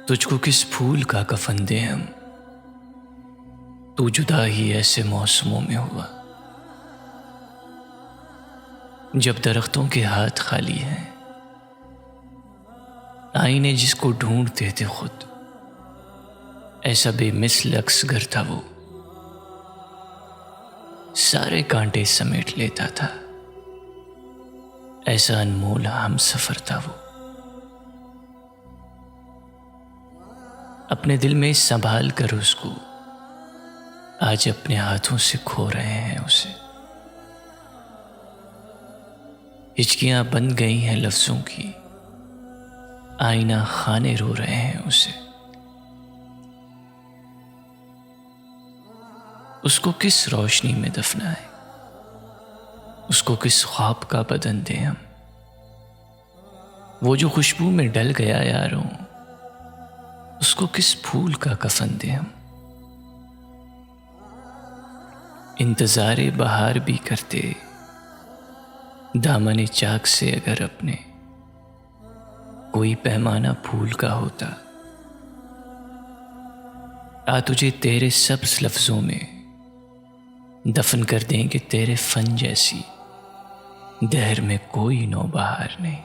तुझको किस फूल का कफन दे हम, तू जुदा ही ऐसे मौसमों में हुआ जब दरख्तों के हाथ खाली हैं। आईने जिसको ढूंढते थे खुद, ऐसा बेमिसल अक्सगर था वो, सारे कांटे समेट लेता था। ऐसा अनमोल हम सफर था वो। अपने दिल में संभाल कर उसको आज अपने हाथों से खो रहे हैं उसे। हिचकियां बन गई हैं लफ्जों की, आईना खाने रो रहे हैं उसे। उसको किस रोशनी में दफनाएं, उसको किस ख्वाब का बदन दें हम। वो जो खुशबू में डल गया यारों, उसको किस फूल का कफन दें हम। इंतज़ारे बहार भी करते दामने चाक से अगर अपने कोई पैमाना फूल का होता। आ तुझे तेरे सब्ज़ लफ्ज़ों में दफन कर देंगे तेरे फन जैसी दहर में कोई नौबहार नहीं।